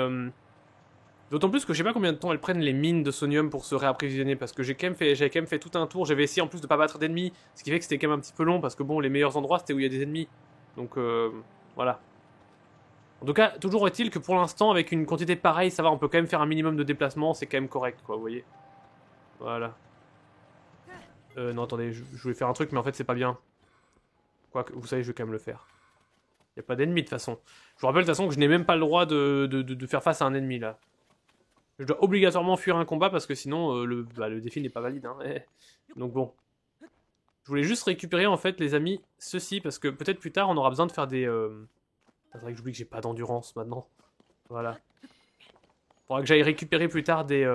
d'autant plus que je sais pas combien de temps elles prennent les mines de sonium pour se réapprovisionner, parce que j'avais quand même fait tout un tour, j'avais essayé en plus de pas battre d'ennemis, ce qui fait que c'était quand même un petit peu long, parce que bon, les meilleurs endroits c'était où il y a des ennemis. Donc voilà. En tout cas, toujours est-il que pour l'instant, avec une quantité pareille, ça va, on peut quand même faire un minimum de déplacement, c'est quand même correct, quoi, vous voyez. Voilà. Non, attendez, je voulais faire un truc, mais en fait, c'est pas bien. Quoique, vous savez, je vais quand même le faire. Y a pas d'ennemi, de toute façon. Je vous rappelle, de toute façon, que je n'ai même pas le droit de faire face à un ennemi, là. Je dois obligatoirement fuir un combat, parce que sinon, le défi n'est pas valide, hein. Donc bon. Je voulais juste récupérer, en fait, les amis, ceci, parce que peut-être plus tard, on aura besoin de faire des... C'est vrai que j'oublie que j'ai pas d'endurance maintenant. Voilà. Faudra que j'aille récupérer plus tard des...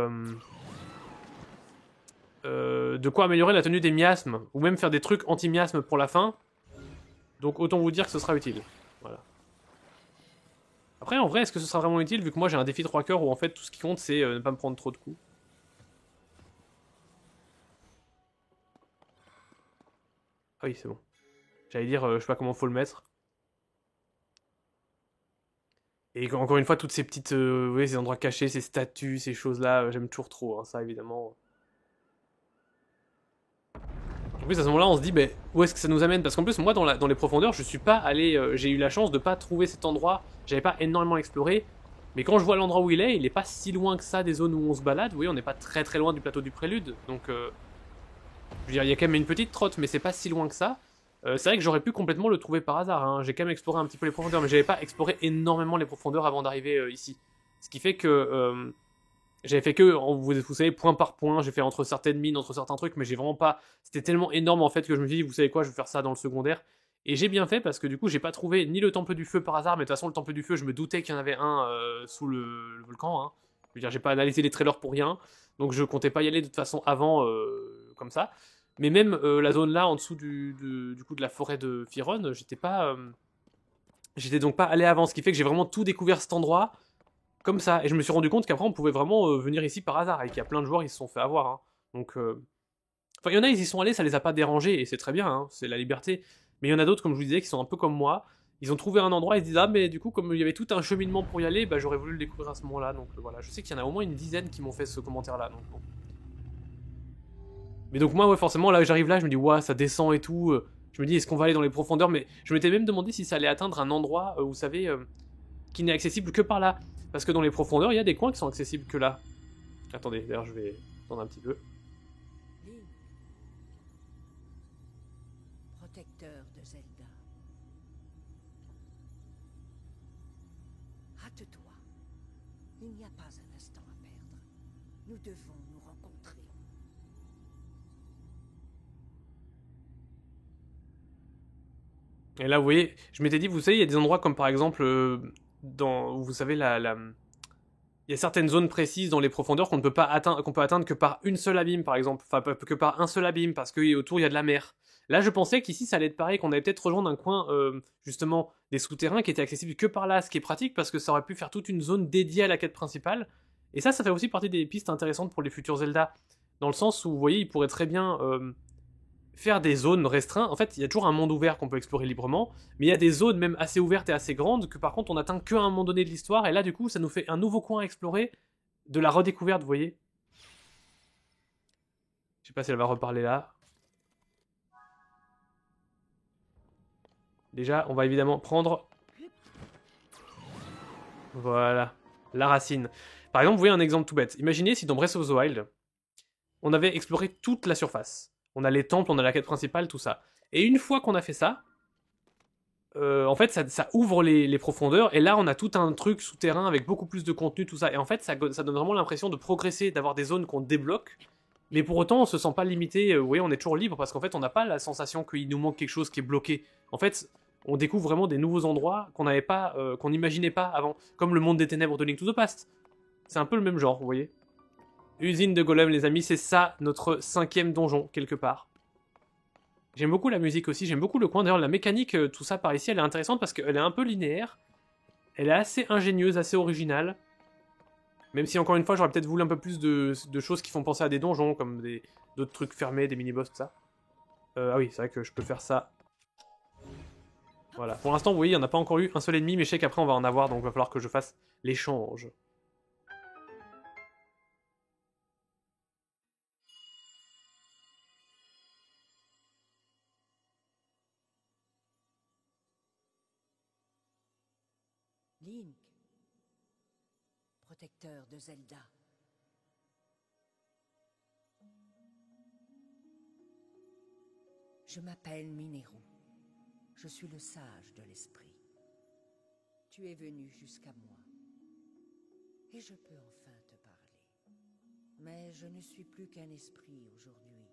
de quoi améliorer la tenue des miasmes. Ou même faire des trucs anti-miasmes pour la fin. Donc autant vous dire que ce sera utile. Voilà. Après, en vrai, est-ce que ce sera vraiment utile vu que moi j'ai un défi 3 cœurs où en fait tout ce qui compte c'est ne pas me prendre trop de coups. Ah oui, c'est bon. J'allais dire, je sais pas comment faut le mettre. Et encore une fois, toutes ces petites, vous voyez, ces endroits cachés, ces statues, ces choses-là, j'aime toujours trop, hein, ça évidemment. En plus, à ce moment-là, on se dit, ben, où est-ce que ça nous amène? Parce qu'en plus, moi, dans les profondeurs, je suis pas allé, j'ai eu la chance de pas trouver cet endroit, j'avais pas énormément exploré, mais quand je vois l'endroit où il est pas si loin que ça des zones où on se balade, vous voyez, on n'est pas très très loin du plateau du Prélude, donc, je veux dire, il y a quand même une petite trotte, mais c'est pas si loin que ça. C'est vrai que j'aurais pu complètement le trouver par hasard, hein. J'ai quand même exploré un petit peu les profondeurs, mais j'avais pas exploré énormément les profondeurs avant d'arriver ici. Ce qui fait que j'avais fait que, vous savez, point par point, j'ai fait entre certaines mines, entre certains trucs, mais j'ai vraiment pas... C'était tellement énorme en fait que je me suis dit, vous savez quoi, je vais faire ça dans le secondaire. Et j'ai bien fait parce que du coup, j'ai pas trouvé ni le temple du feu par hasard, mais de toute façon, le temple du feu, je me doutais qu'il y en avait un sous le volcan. Hein. Je veux dire, j'ai pas analysé les trailers pour rien, donc je comptais pas y aller de toute façon avant, comme ça. Mais même la zone là, en dessous du coup de la forêt de Firon, j'étais donc pas allé avant, ce qui fait que j'ai vraiment tout découvert cet endroit comme ça. Et je me suis rendu compte qu'après, on pouvait vraiment venir ici par hasard, et qu'il y a plein de joueurs, ils se sont fait avoir. Hein. Donc, enfin, il y en a, ils y sont allés, ça les a pas dérangés, et c'est très bien, hein, c'est la liberté. Mais il y en a d'autres, comme je vous disais, qui sont un peu comme moi. Ils ont trouvé un endroit, ils se disent, ah, mais du coup, comme il y avait tout un cheminement pour y aller, bah, j'aurais voulu le découvrir à ce moment-là. Donc voilà, je sais qu'il y en a au moins une dizaine qui m'ont fait ce commentaire-là. Donc, bon. Mais donc moi, ouais, forcément, là, j'arrive là, je me dis, ouais, ça descend et tout. Je me dis, est-ce qu'on va aller dans les profondeurs? Mais je m'étais même demandé si ça allait atteindre un endroit, vous savez, qui n'est accessible que par là. Parce que dans les profondeurs, il y a des coins qui sont accessibles que là. Attendez, d'ailleurs, je vais attendre un petit peu. Link, protecteur de Zelda. Hâte-toi. Il n'y a pas un instant à perdre. Nous devons nous rencontrer. Et là, vous voyez, je m'étais dit, vous savez, il y a des endroits comme par exemple, vous savez, il y a certaines zones précises dans les profondeurs qu'on ne peut pas atteindre, qu'on peut atteindre que par une seule abîme, par exemple. Enfin, que par un seul abîme, parce qu'autour, il y a de la mer. Là, je pensais qu'ici, ça allait être pareil, qu'on allait peut-être rejoindre un coin, justement, des souterrains qui étaient accessibles que par là, ce qui est pratique, parce que ça aurait pu faire toute une zone dédiée à la quête principale. Et ça fait aussi partie des pistes intéressantes pour les futurs Zelda. Dans le sens où, vous voyez, ils pourraient très bien faire des zones restreintes. En fait, il y a toujours un monde ouvert qu'on peut explorer librement, mais il y a des zones même assez ouvertes et assez grandes que par contre on n'atteint qu'à un moment donné de l'histoire, et là du coup ça nous fait un nouveau coin à explorer, de la redécouverte, vous voyez. Je sais pas si elle va reparler là. Déjà, on va évidemment prendre... Voilà, la racine. Par exemple, vous voyez un exemple tout bête. Imaginez si dans Breath of the Wild, on avait exploré toute la surface. On a les temples, on a la quête principale, tout ça. Et une fois qu'on a fait ça, en fait, ça ouvre les profondeurs, et là, on a tout un truc souterrain avec beaucoup plus de contenu, tout ça. Et en fait, ça donne vraiment l'impression de progresser, d'avoir des zones qu'on débloque, mais pour autant, on se sent pas limité. Vous voyez, on est toujours libre, parce qu'en fait, on n'a pas la sensation qu'il nous manque quelque chose qui est bloqué. En fait, on découvre vraiment des nouveaux endroits qu'on n'avait pas, qu'on n'imaginait pas avant, comme le monde des ténèbres de Link to the Past. C'est un peu le même genre, vous voyez. Usine de Golem, les amis, c'est ça, notre 5e donjon, quelque part. J'aime beaucoup la musique aussi, j'aime beaucoup le coin. D'ailleurs, la mécanique, tout ça par ici, elle est intéressante parce qu'elle est un peu linéaire. Elle est assez ingénieuse, assez originale. Même si, encore une fois, j'aurais peut-être voulu un peu plus de choses qui font penser à des donjons, comme d'autres trucs fermés, des mini-boss, tout ça. Ah oui, c'est vrai que je peux faire ça. Voilà. Pour l'instant, vous voyez, il n'y en a pas encore eu un seul ennemi, mais je sais qu'après, on va en avoir, donc il va falloir que je fasse l'échange. Link, protecteur de Zelda. Je m'appelle Mineru. Je suis le sage de l'esprit. Tu es venu jusqu'à moi. Et je peux enfin te parler. Mais je ne suis plus qu'un esprit aujourd'hui.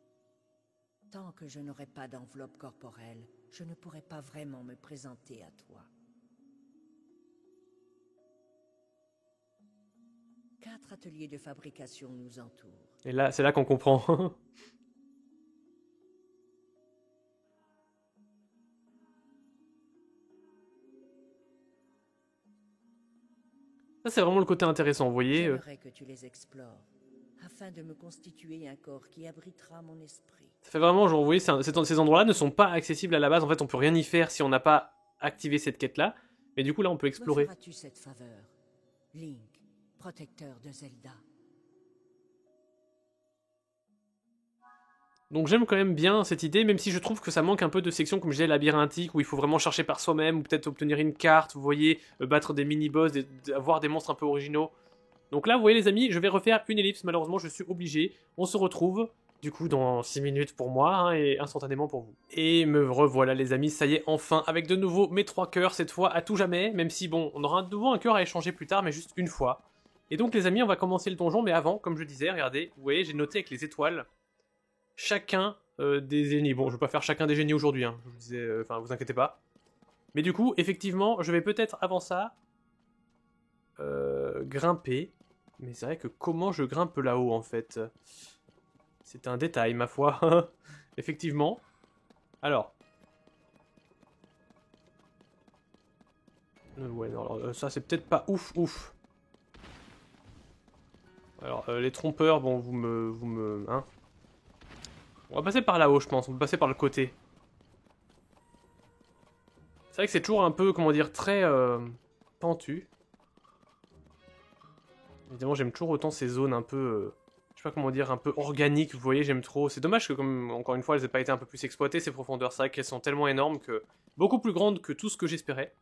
Tant que je n'aurai pas d'enveloppe corporelle, je ne pourrai pas vraiment me présenter à toi. 4 ateliers de fabrication nous entourent. Et là, c'est là qu'on comprend. Ça, c'est vraiment le côté intéressant, vous voyez. J'aimerais que tu les explores, afin de me constituer un corps qui abritera mon esprit. Ça fait vraiment, genre, vous voyez, ces endroits-là ne sont pas accessibles à la base. En fait, on peut rien y faire si on n'a pas activé cette quête-là. Mais du coup, là, on peut explorer. Me feras-tu cette faveur, Link, protecteur de Zelda? Donc j'aime quand même bien cette idée, même si je trouve que ça manque un peu de sections, comme je disais, labyrinthiques, où il faut vraiment chercher par soi-même, ou peut-être obtenir une carte, vous voyez, battre des mini-boss, avoir des monstres un peu originaux. Donc là, vous voyez les amis, je vais refaire une ellipse, malheureusement je suis obligé. On se retrouve, du coup, dans 6 minutes pour moi, hein, et instantanément pour vous. Et me revoilà les amis, ça y est, enfin, avec de nouveau mes 3 cœurs, cette fois à tout jamais, même si bon, on aura de nouveau un cœur à échanger plus tard, mais juste une fois. Et donc les amis, on va commencer le donjon, mais avant, comme je disais, regardez, vous voyez, j'ai noté avec les étoiles chacun des génies. Bon, je vais pas faire chacun des génies aujourd'hui, hein, je vous disais, enfin vous inquiétez pas. Mais du coup, effectivement, je vais peut-être avant ça grimper. Mais c'est vrai que comment je grimpe là-haut en fait? C'est un détail, ma foi. Effectivement. Alors. Ouais, non, alors, ça c'est peut-être pas ouf. Alors, les trompeurs, bon, vous me... Hein. On va passer par là-haut, je pense. On va passer par le côté. C'est vrai que c'est toujours un peu, comment dire, très pentu. Évidemment, j'aime toujours autant ces zones un peu... je sais pas comment dire, un peu organiques, vous voyez, j'aime trop. C'est dommage que, comme, encore une fois, elles aient pas été un peu plus exploitées, ces profondeurs. C'est vrai qu'elles sont tellement énormes que... Beaucoup plus grandes que tout ce que j'espérais.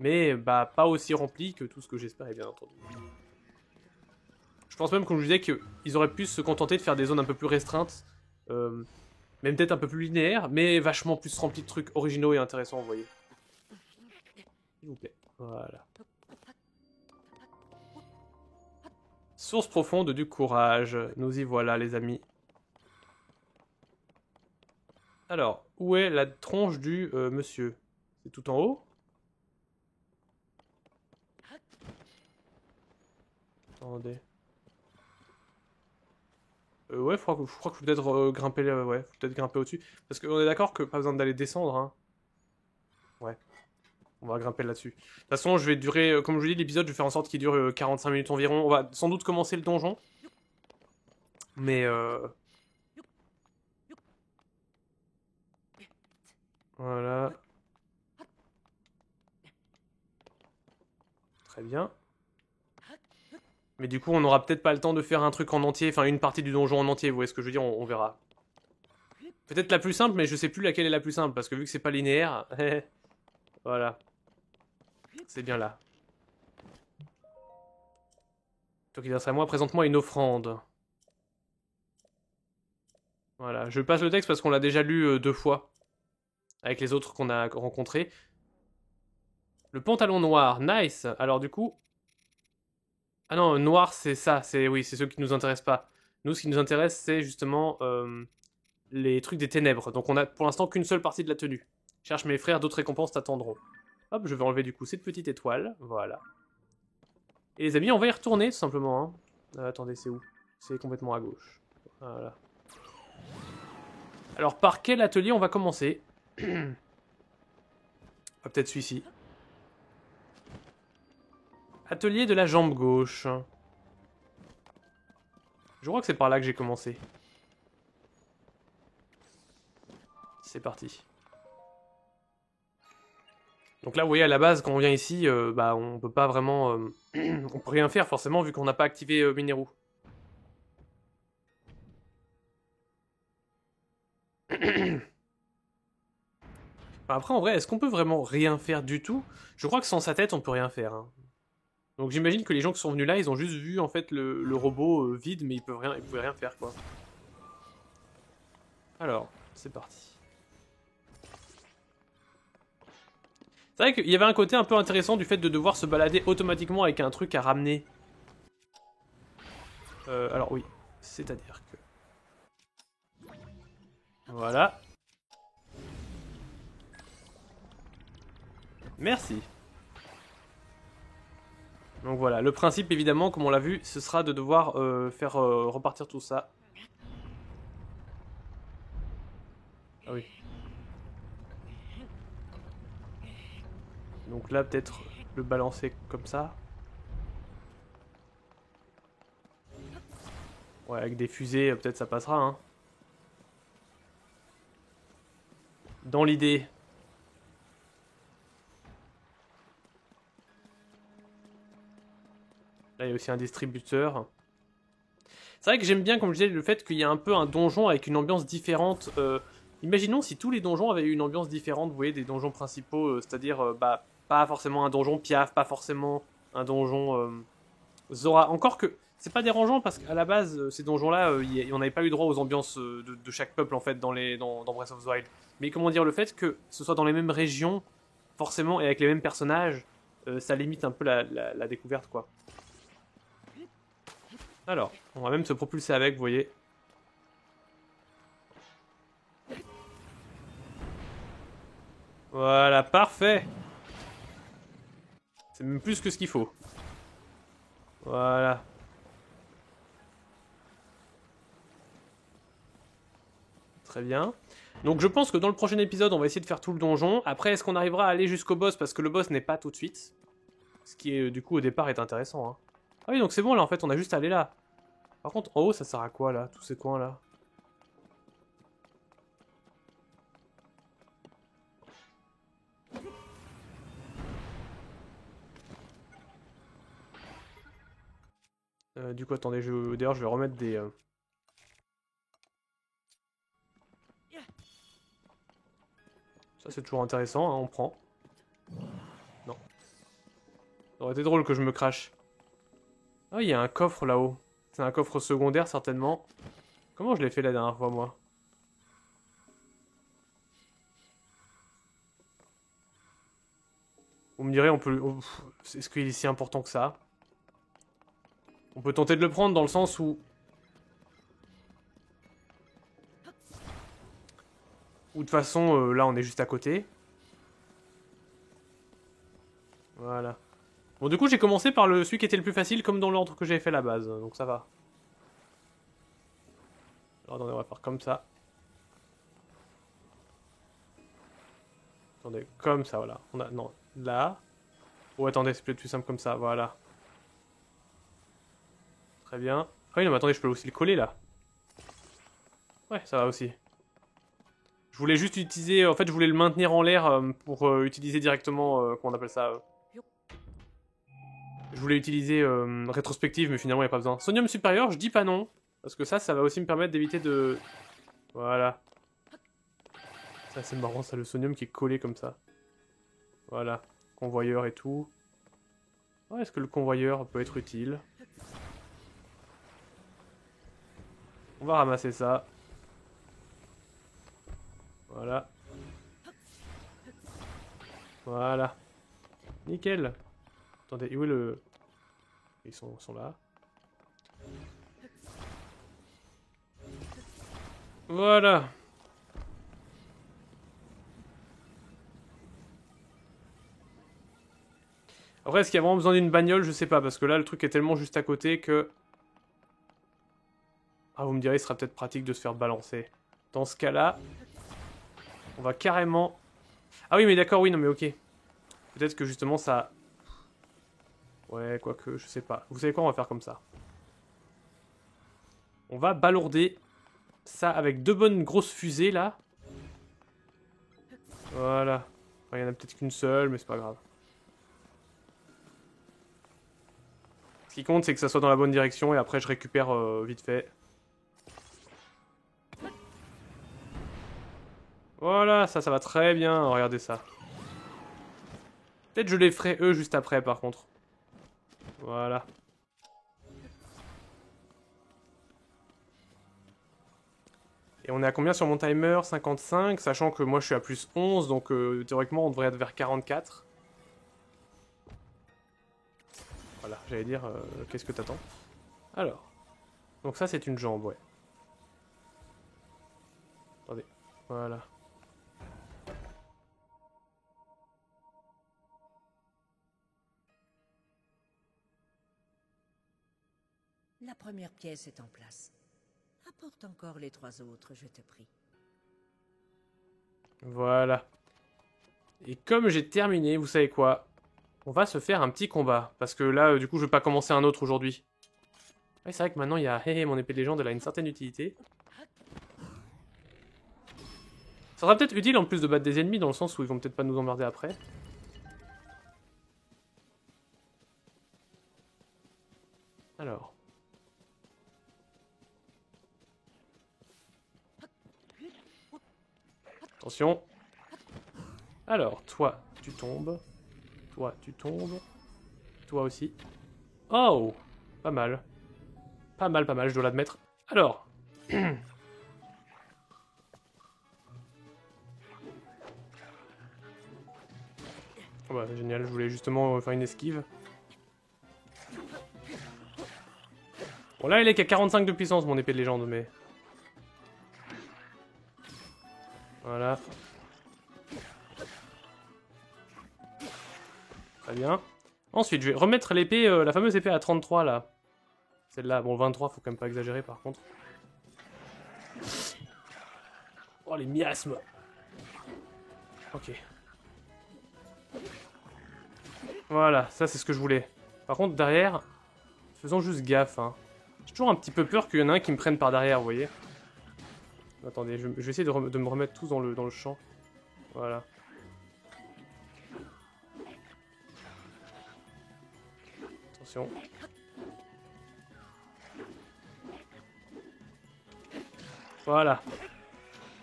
Mais, bah, pas aussi remplies que tout ce que j'espérais, bien entendu. Je pense même, comme je disais, qu'ils auraient pu se contenter de faire des zones un peu plus restreintes. Même peut-être un peu plus linéaires, mais vachement plus remplies de trucs originaux et intéressants, vous voyez. S'il vous plaît. Voilà. Source profonde du courage. Nous y voilà, les amis. Alors, où est la tronche du monsieur? C'est tout en haut? Attendez. Ouais, je crois qu'il faut peut-être grimper, ouais, faut peut-être grimper au-dessus. Parce qu'on est d'accord que pas besoin d'aller descendre, hein. Ouais. On va grimper là-dessus. De toute façon, je vais durer, comme je vous dis, l'épisode, je vais faire en sorte qu'il dure 45 minutes environ. On va sans doute commencer le donjon. Mais voilà. Très bien. Mais du coup, on n'aura peut-être pas le temps de faire un truc en entier, enfin une partie du donjon en entier, vous voyez ce que je veux dire, on verra. Peut-être la plus simple, mais je sais plus laquelle est la plus simple, parce que vu que c'est pas linéaire, voilà. C'est bien là. Toi qui t'intéresses à moi, présente-moi une offrande. Voilà, je passe le texte parce qu'on l'a déjà lu 2 fois, avec les autres qu'on a rencontrés. Le pantalon noir, nice. Alors du coup... Ah non, noir c'est ça, oui, c'est ceux qui nous intéressent pas. Nous, ce qui nous intéresse, c'est justement les trucs des ténèbres. Donc on a pour l'instant qu'une seule partie de la tenue. Cherche mes frères, d'autres récompenses t'attendront. Hop, je vais enlever du coup cette petite étoile, voilà. Et les amis, on va y retourner tout simplement. Hein. Attendez, c'est où? C'est complètement à gauche. Voilà. Alors par quel atelier on va commencer? Peut-être celui-ci. Atelier de la jambe gauche. Je crois que c'est par là que j'ai commencé. C'est parti. Donc là, vous voyez, à la base, quand on vient ici, bah, on peut pas vraiment... on peut rien faire, forcément, vu qu'on n'a pas activé Mineru. Après, en vrai, est-ce qu'on peut vraiment rien faire du tout? Je crois que sans sa tête, on peut rien faire. Hein. Donc j'imagine que les gens qui sont venus là, ils ont juste vu, en fait, le robot vide, mais ils pouvaient rien faire, quoi. Alors, c'est parti. C'est vrai qu'il y avait un côté un peu intéressant du fait de devoir se balader automatiquement avec un truc à ramener. Alors oui, c'est-à-dire que... Voilà. Merci. Donc voilà, le principe évidemment, comme on l'a vu, ce sera de devoir faire repartir tout ça. Ah oui. Donc là, peut-être le balancer comme ça. Ouais, avec des fusées, peut-être ça passera. Hein. Dans l'idée. Là, il y a aussi un distributeur. C'est vrai que j'aime bien, comme je disais, le fait qu'il y a un peu un donjon avec une ambiance différente. Imaginons si tous les donjons avaient une ambiance différente, vous voyez, des donjons principaux, c'est-à-dire, bah, pas forcément un donjon Piaf, pas forcément un donjon Zora. Encore que, c'est pas dérangeant parce qu'à la base, ces donjons-là, on n'avait pas eu droit aux ambiances de chaque peuple, en fait, dans Breath of the Wild. Mais comment dire, le fait que ce soit dans les mêmes régions, forcément, et avec les mêmes personnages, ça limite un peu la découverte, quoi. Alors, on va même se propulser avec, vous voyez. Voilà, parfait. C'est même plus que ce qu'il faut. Voilà. Très bien. Donc je pense que dans le prochain épisode, on va essayer de faire tout le donjon. Après, est-ce qu'on arrivera à aller jusqu'au boss? Parce que le boss n'est pas tout de suite. Ce qui, est, du coup, au départ, est intéressant. Hein. Ah oui, donc c'est bon, là, en fait, on a juste à aller là. Par contre, en haut, ça sert à quoi, là? Tous ces coins, là? Du coup, attendez, d'ailleurs, je vais remettre des... Ça, c'est toujours intéressant, hein, on prend. Non. Ça aurait été drôle que je me crache. Ah, il y a un coffre là-haut. C'est un coffre secondaire, certainement. Comment je l'ai fait la dernière fois, moi? Vous me direz, on peut... oh, est-ce qu'il est si important que ça? On peut tenter de le prendre dans le sens où... Ou de toute façon, là, on est juste à côté. Voilà. Bon, du coup, j'ai commencé par celui qui était le plus facile, comme dans l'ordre que j'avais fait à la base. Donc ça va. Alors, attendez, on va faire comme ça. Attendez, comme ça, voilà. On a... Non, là. Oh, attendez, c'est peut-être plus simple comme ça, voilà. Très bien. Ah oui, non, mais attendez, je peux aussi le coller, là. Ouais, ça va aussi. Je voulais juste utiliser... En fait, je voulais le maintenir en l'air pour utiliser directement... comment on appelle ça Je voulais utiliser rétrospective, mais finalement, il n'y a pas besoin. Sonium supérieur, je dis pas non. Parce que ça va aussi me permettre d'éviter de... Voilà. Ça, c'est marrant, ça, le sonium qui est collé comme ça. Voilà. Convoyeur et tout. Ouais, est-ce que le convoyeur peut être utile? On va ramasser ça. Voilà. Voilà. Nickel. Attendez, où est le... Ils sont là. Voilà. Après, est-ce qu'il y a vraiment besoin d'une bagnole? Je sais pas, parce que là, le truc est tellement juste à côté que... Ah, vous me direz, il sera peut-être pratique de se faire balancer. Dans ce cas-là, on va carrément... Ah oui, mais d'accord, oui, non, mais ok. Peut-être que justement, ça... Ouais, quoique, je sais pas. Vous savez quoi, on va faire comme ça. On va balourder ça avec deux bonnes grosses fusées, là. Voilà. Enfin, il y en a peut-être qu'une seule, mais c'est pas grave. Ce qui compte, c'est que ça soit dans la bonne direction, et après, je récupère vite fait. Voilà, ça va très bien. Regardez ça. Peut-être je les ferai eux juste après, par contre. Voilà. Et on est à combien sur mon timer? 55, sachant que moi je suis à plus 11, donc théoriquement on devrait être vers 44. Voilà, j'allais dire, qu'est-ce que t'attends? Alors. Donc ça c'est une jambe, ouais. Attendez, voilà. La première pièce est en place. Apporte encore les trois autres, je te prie. Voilà. Et comme j'ai terminé, vous savez quoi? On va se faire un petit combat. Parce que là, du coup, je vais pas commencer un autre aujourd'hui. Ouais, c'est vrai que maintenant, il y a... Hé, mon épée de légende, elle a une certaine utilité. Ça sera peut-être utile en plus de battre des ennemis, dans le sens où ils vont peut-être pas nous emmerder après. Alors. Attention. Alors, toi, tu tombes. Toi, tu tombes. Toi aussi. Oh! Pas mal. Pas mal, pas mal, je dois l'admettre. Alors. Oh bah, génial, je voulais justement faire une esquive. Bon là il est qu'à 45 de puissance mon épée de légende mais... Voilà. Très bien. Ensuite je vais remettre l'épée, la fameuse épée à 33 là. Celle-là, bon 23 faut quand même pas exagérer par contre. Oh les miasmes. Ok. Voilà, ça c'est ce que je voulais. Par contre derrière, faisons juste gaffe hein. J'ai toujours un petit peu peur qu'il y en a un qui me prenne par derrière, vous voyez. Attendez, je vais essayer de me remettre tous dans le champ. Voilà. Attention. Voilà.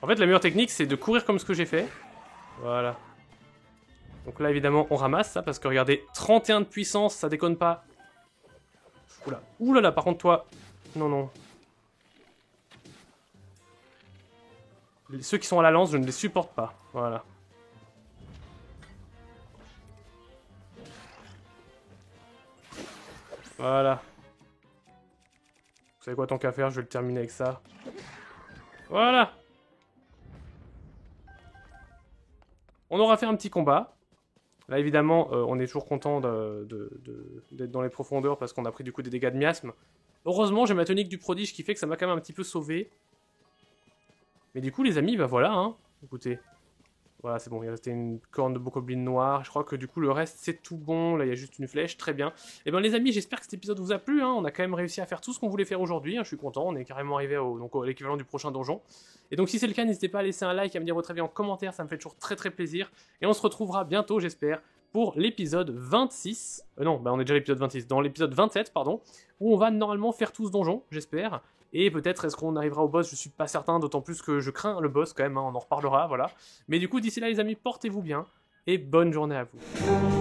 En fait, la meilleure technique, c'est de courir comme ce que j'ai fait. Voilà. Donc là, évidemment, on ramasse ça, parce que regardez, 31 de puissance, ça déconne pas. Oula. Oulala, par contre, toi... Non, non. Ceux qui sont à la lance, je ne les supporte pas. Voilà. Voilà. Vous savez quoi, tant qu'à faire, je vais le terminer avec ça. Voilà. On aura fait un petit combat. Là, évidemment, on est toujours content d'être dans les profondeurs parce qu'on a pris du coup des dégâts de miasme. Heureusement, j'ai ma tonique du prodige qui fait que ça m'a quand même un petit peu sauvé. Mais du coup, les amis, bah voilà, hein. Écoutez. Voilà, c'est bon, il restait une corne de bokoblin noire. Je crois que du coup, le reste, c'est tout bon. Là, il y a juste une flèche, très bien. Et ben les amis, j'espère que cet épisode vous a plu. Hein. On a quand même réussi à faire tout ce qu'on voulait faire aujourd'hui. Hein. Je suis content, on est carrément arrivé à l'équivalent du prochain donjon. Et donc, si c'est le cas, n'hésitez pas à laisser un like, à me dire votre avis en commentaire. Ça me fait toujours très très plaisir. Et on se retrouvera bientôt, j'espère, pour l'épisode 26. Non, bah on est déjà à l'épisode 26. Dans l'épisode 27, pardon. Où on va normalement faire tout ce donjon, j'espère. Et peut-être est-ce qu'on arrivera au boss, je suis pas certain, d'autant plus que je crains le boss quand même, hein, on en reparlera, voilà. Mais du coup, d'ici là les amis, portez-vous bien, et bonne journée à vous.